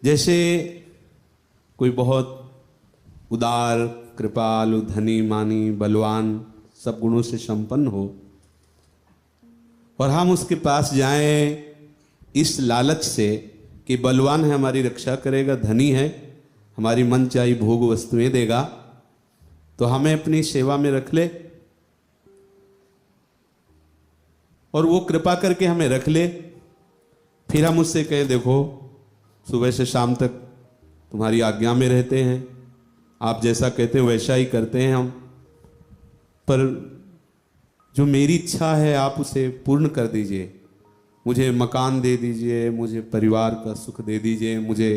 जैसे कोई बहुत उदार, कृपालु, धनी, मानी, बलवान, सब गुणों से संपन्न हो और हम उसके पास जाएं इस लालच से कि बलवान है, हमारी रक्षा करेगा, धनी है, हमारी मनचाही भोग वस्तुएं देगा, तो हमें अपनी सेवा में रख ले और वो कृपा करके हमें रख ले। फिर हम उससे कहें देखो सुबह से शाम तक तुम्हारी आज्ञा में रहते हैं, आप जैसा कहते हैं वैसा ही करते हैं हम, पर जो मेरी इच्छा है आप उसे पूर्ण कर दीजिए, मुझे मकान दे दीजिए, मुझे परिवार का सुख दे दीजिए, मुझे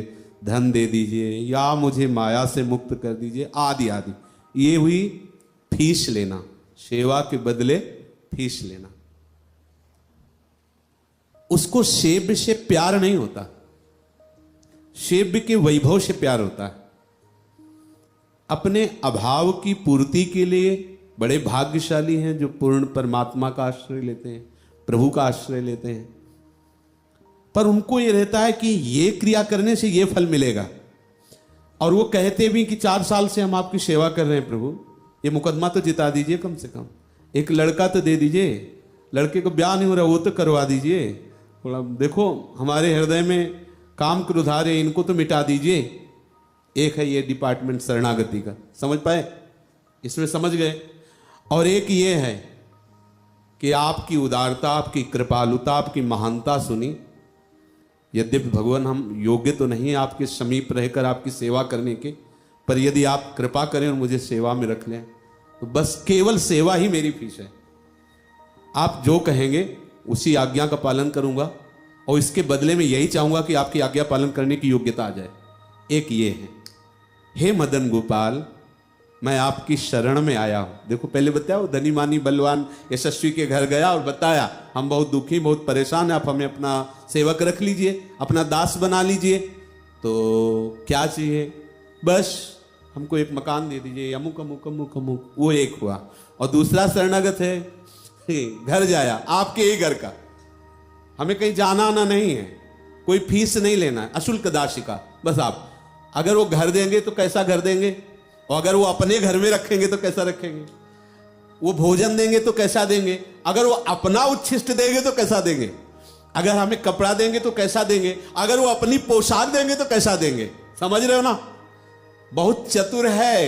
धन दे दीजिए, या मुझे माया से मुक्त कर दीजिए, आदि आदि। ये हुई फीस लेना, सेवा के बदले फीस लेना। उसको सेव्य से प्यार नहीं होता, सेव्य के वैभव से प्यार होता है। अपने अभाव की पूर्ति के लिए बड़े भाग्यशाली हैं जो पूर्ण परमात्मा का आश्रय लेते हैं, प्रभु का आश्रय लेते हैं, पर उनको ये रहता है कि ये क्रिया करने से ये फल मिलेगा। और वो कहते भी कि 4 साल से हम आपकी सेवा कर रहे हैं प्रभु, ये मुकदमा तो जिता दीजिए, कम से कम एक लड़का तो दे दीजिए, लड़के को ब्याह नहीं हो रहा वो तो करवा दीजिए, थोड़ा देखो हमारे हृदय में काम क्रोध आ रहे, इनको तो मिटा दीजिए। एक है ये डिपार्टमेंट शरणागति का, समझ पाए, इसमें समझ गए। और एक ये है कि आपकी उदारता, आपकी कृपालुता, आपकी महानता सुनी। यद्यपि भगवान हम योग्य तो नहीं है आपके समीप रहकर आपकी सेवा करने के, पर यदि आप कृपा करें और मुझे सेवा में रख लें तो बस केवल सेवा ही मेरी फीस है। आप जो कहेंगे उसी आज्ञा का पालन करूंगा और इसके बदले में यही चाहूंगा कि आपकी आज्ञा पालन करने की योग्यता आ जाए। एक ये है, हे मदन गोपाल मैं आपकी शरण में आया हूं। देखो पहले बताया वो धनी मानी बलवान यशस्वी के घर गया और बताया हम बहुत दुखी, बहुत परेशान हैं, आप हमें अपना सेवक रख लीजिए, अपना दास बना लीजिए। तो क्या चाहिए, बस हमको एक मकान दे दीजिए, अमुक अमुक अमुक अमुक। वो एक हुआ। और दूसरा शरणागत है, घर जाया आपके ही घर का, हमें कहीं जाना आना नहीं है, कोई फीस नहीं लेना है, अशुल्क दासिका। बस आप अगर वो घर देंगे तो कैसा घर देंगे, और अगर वो अपने घर में रखेंगे तो कैसा रखेंगे, वो भोजन देंगे तो कैसा देंगे, अगर वो अपना उच्छिष्ट देंगे तो कैसा देंगे, अगर हमें कपड़ा देंगे तो कैसा देंगे, अगर वो अपनी पोशाक देंगे तो कैसा देंगे। समझ रहे हो ना, बहुत चतुर है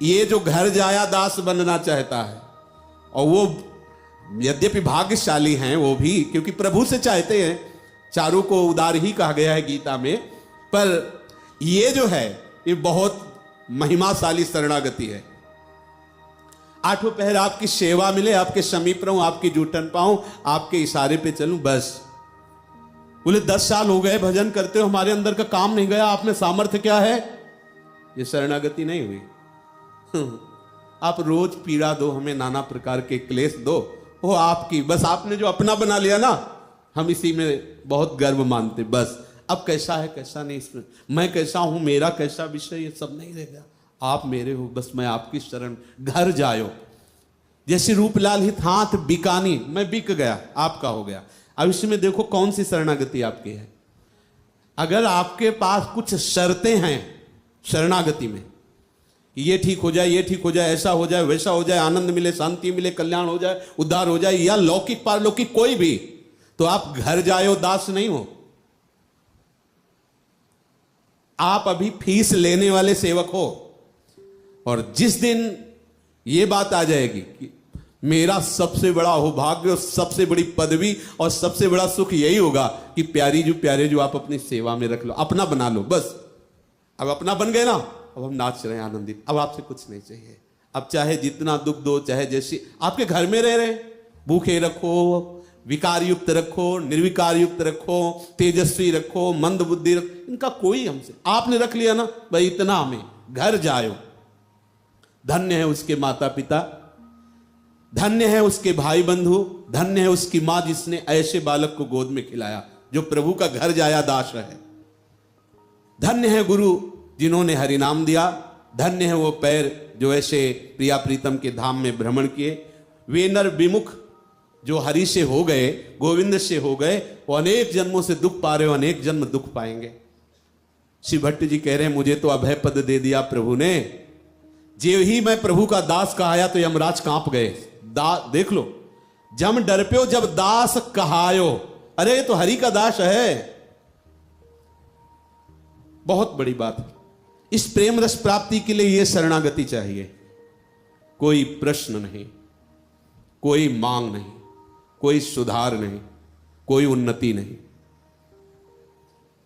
ये जो घर जाया दास बनना चाहता है। और वो यद्यपि भाग्यशाली हैं वो भी, क्योंकि प्रभु से चाहते हैं, चारों को उदार ही कहा गया है गीता में, पर ये जो है ये बहुत महिमाशाली शरणागति है। 8 पहर आपकी सेवा मिले, आपके समीप रहूं, आपकी जूठन पाऊं, आपके इशारे पे चलूं, बस। बोले 10 साल हो गए भजन करते हो, हमारे अंदर का काम नहीं गया, आप में सामर्थ्य क्या है, ये शरणागति नहीं हुई। आप रोज पीड़ा दो हमें, नाना प्रकार के क्लेश दो, वो आपकी, बस आपने जो अपना बना लिया ना, हम इसी में बहुत गर्व मानते। बस अब कैसा है कैसा नहीं, इसमें मैं कैसा हूं, मेरा कैसा विषय, ये सब नहीं रहेगा, आप मेरे हो, बस मैं आपकी शरण। घर जायो, जैसे रूपलाल हित हाथ बिकानी, मैं बिक गया, आपका हो गया। अब इसमें देखो कौन सी शरणागति आपकी है। अगर आपके पास कुछ शर्तें हैं शरणागति में, ये ठीक हो जाए, ये ठीक हो जाए, ऐसा हो जाए, वैसा हो जाए, आनंद मिले, शांति मिले, कल्याण हो जाए, उद्धार हो जाए, या लौकिक पारलौकिक कोई भी, तो आप घर जायो दास नहीं हो, आप अभी फीस लेने वाले सेवक हो। और जिस दिन ये बात आ जाएगी कि मेरा सबसे बड़ा हो भाग्य और सबसे बड़ी पदवी और सबसे बड़ा सुख यही होगा कि प्यारे जो आप अपनी सेवा में रख लो, अपना बना लो, बस। अब अपना बन गए ना, अब हम नाच रहे हैं आनंदित, अब आपसे कुछ नहीं चाहिए। अब चाहे जितना दुख दो, चाहे जैसी आपके घर में रह रहे, भूखे रखो, विकार युक्त रखो, निर्विकार युक्त रखो, तेजस्वी रखो, मंद बुद्धि रखो, इनका कोई हमसे, आपने रख लिया ना भाई, इतना हमें। घर जायो, धन्य है उसके माता पिता, धन्य है उसके भाई बंधु, धन्य है उसकी मां जिसने ऐसे बालक को गोद में खिलाया जो प्रभु का घर जाया दास है। धन्य है गुरु जिन्होंने हरि नाम दिया, धन्य है वो पैर जो ऐसे प्रिया प्रीतम के धाम में भ्रमण किए। वे नर विमुख जो हरि से हो गए, गोविंद से हो गए, वो अनेक जन्मों से दुख पा रहे हो, अनेक जन्म दुख पाएंगे। श्री भट्ट जी कह रहे हैं, मुझे तो अभय पद दे दिया प्रभु ने, जे ही मैं प्रभु का दास कहाया तो यमराज कांप गए। देख लो, जम डर पे जब दास कहायो, अरे तो हरि का दास है। बहुत बड़ी बात है। इस प्रेम रस प्राप्ति के लिए यह शरणागति चाहिए। कोई प्रश्न नहीं, कोई मांग नहीं, कोई सुधार नहीं, कोई उन्नति नहीं।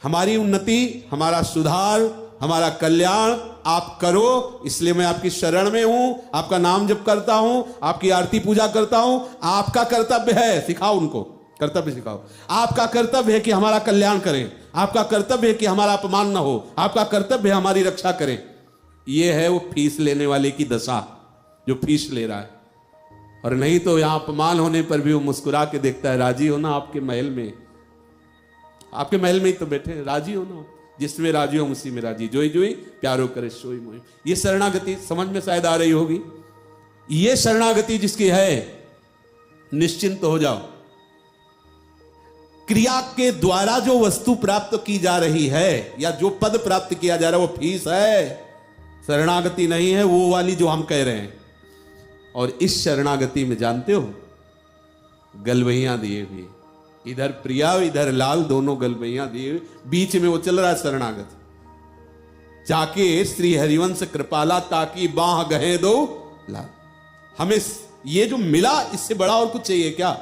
हमारी उन्नति, हमारा सुधार, हमारा कल्याण आप करो, इसलिए मैं आपकी शरण में हूं, आपका नाम जप करता हूं, आपकी आरती पूजा करता हूं। आपका कर्तव्य है, सिखाओ उनको, कर्तव्य सिखाओ। आपका कर्तव्य है कि हमारा कल्याण करें, आपका कर्तव्य है कि हमारा अपमान ना हो, आपका कर्तव्य है हमारी रक्षा करें। यह है वो फीस लेने वाले की दशा, जो फीस ले रहा है। और नहीं तो यहां अपमान होने पर भी वो मुस्कुरा के देखता है। राजी हो ना आपके महल में, आपके महल में ही तो बैठे, राजी हो ना, जिसमें राजी हो उसी में राजी। जोई जोई प्यारो करे सोई मोई। ये शरणागति समझ में शायद आ रही होगी। ये शरणागति जिसकी है, निश्चिंत हो जाओ। क्रिया के द्वारा जो वस्तु प्राप्त की जा रही है या जो पद प्राप्त किया जा रहा है वो फीस है, शरणागति नहीं है वो वाली जो हम कह रहे हैं। और इस शरणागति में जानते हो, गलवैयां दिए हुए, इधर प्रिया इधर लाल, दोनों गलवैयां दिए हुए, बीच में वो चल रहा है शरणागत। जाके श्री हरिवंश कृपाला ताकि बाह गहे दो लाल। हमें ये जो मिला, इससे बड़ा और कुछ चाहिए क्या?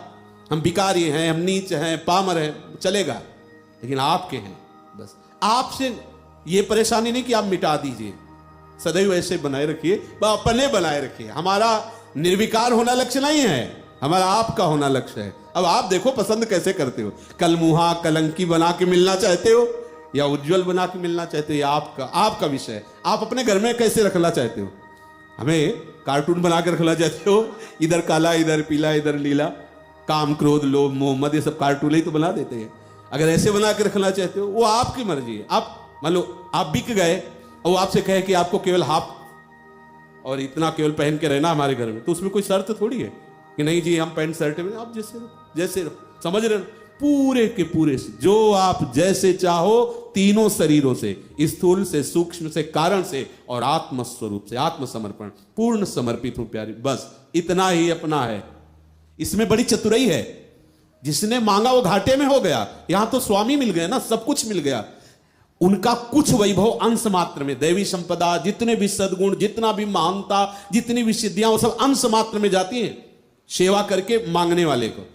हम भिखारी हैं, हम नीच हैं, पामर हैं, चलेगा, लेकिन आपके हैं। बस आपसे ये परेशानी नहीं कि आप मिटा दीजिए, सदैव ऐसे बनाए रखिए, अपने बनाए रखिए। हमारा निर्विकार होना लक्ष्य नहीं है, हमारा आपका होना लक्ष्य है। अब आप देखो पसंद कैसे करते हो, कलमुहा कलंकी बना के मिलना चाहते हो या उज्जवल बना के मिलना चाहते हो, या आपका विषय है। आप अपने घर में कैसे रखना चाहते हो? हमें कार्टून बना के रखना चाहते हो, इधर काला इधर पीला इधर नीला, काम क्रोध लोभ मोह मद, ये सब कार्टून ही तो बना देते हैं। अगर ऐसे बना के रखना चाहते हो, वो आपकी मर्जी है। आप मान लो आप बिक गए और वो आपसे कहे कि आपको केवल हाफ और इतना केवल पहन के रहना हमारे घर में, तो उसमें कोई शर्त थोड़ी है कि नहीं जी हम पैंट शर्ट में, आप जैसे समझ रहे, पूरे के पूरे से जो आप जैसे चाहो, तीनों शरीरों से, स्थूल से, सूक्ष्म से, कारण से और आत्म स्वरूप से, आत्मसमर्पण, पूर्ण समर्पित हूं प्यारी। बस इतना ही अपना है। इसमें बड़ी चतुराई है। जिसने मांगा वो घाटे में हो गया। यहां तो स्वामी मिल गए ना, सब कुछ मिल गया। उनका कुछ वैभव अंश मात्र में, दैवी संपदा, जितने भी सद्गुण, जितना भी महानता, जितनी भी सिद्धियां, वो सब अंश मात्र में जाती हैं सेवा करके मांगने वाले को।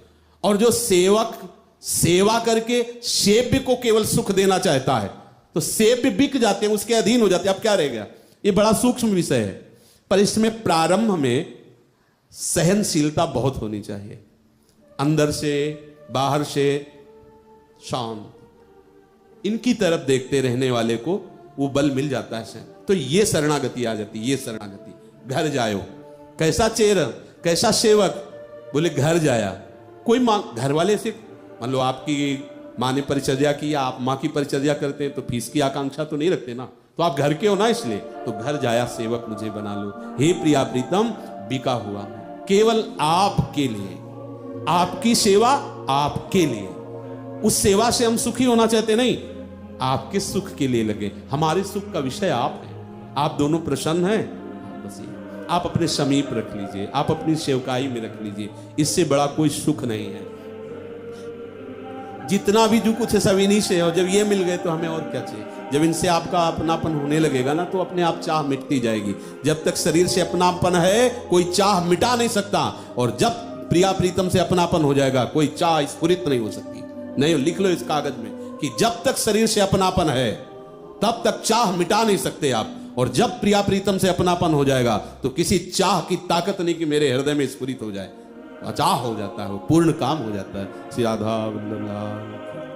और जो सेवक सेवा करके सेव्य को केवल सुख देना चाहता है, तो सेव्य बिक जाते हैं, उसके अधीन हो जाते हैं। अब क्या रह गया? ये बड़ा सूक्ष्म विषय है, पर इसमें प्रारंभ में सहनशीलता बहुत होनी चाहिए। अंदर से बाहर से शांत, इनकी तरफ देखते रहने वाले को वो बल मिल जाता है। तो ये शरणागति आ जाती है। ये शरणागति, घर जायो, कैसा चेहरा, कैसा सेवक, बोले घर जाया। कोई घर वाले से, मान लो आपकी माँ ने परिचर्या की या आप माँ की परिचर्या करते हैं, तो फीस की आकांक्षा तो नहीं रखते ना, तो आप घर के हो ना, इसलिए तो घर जाया सेवक मुझे बना लो। हे प्रिया प्रीतम बिका हुआ केवल आपके लिए, आपकी सेवा आपके लिए। उस सेवा से हम सुखी होना चाहते नहीं, आपके सुख के लिए लगे। हमारे सुख का विषय आप हैं, आप दोनों प्रसन्न हैं, बस ये आप अपने समीप रख लीजिए, आप अपनी सेवकाई में रख लीजिए। इससे बड़ा कोई सुख नहीं है। जितना भी जो कुछ है सब इन्हीं से है, और जब ये मिल गए तो हमें और क्या चाहिए। जब इनसे आपका अपनापन होने लगेगा ना, तो अपने आप चाह मिटती जाएगी। जब तक शरीर से अपनापन है, कोई चाह मिटा नहीं सकता। और जब प्रिया प्रीतम से अपनापन हो जाएगा, कोई चाह स्फुरित नहीं हो सकती। नहीं, लिख लो इस कागज में कि जब तक शरीर से अपनापन है, तब तक चाह मिटा नहीं सकते आप। और जब प्रिया प्रीतम से अपनापन हो जाएगा, तो किसी चाह की ताकत नहीं कि मेरे हृदय में स्फुरित हो जाए। चाह हो जाता है, वो पूर्ण काम हो जाता है। श्री राधा वल्लभ।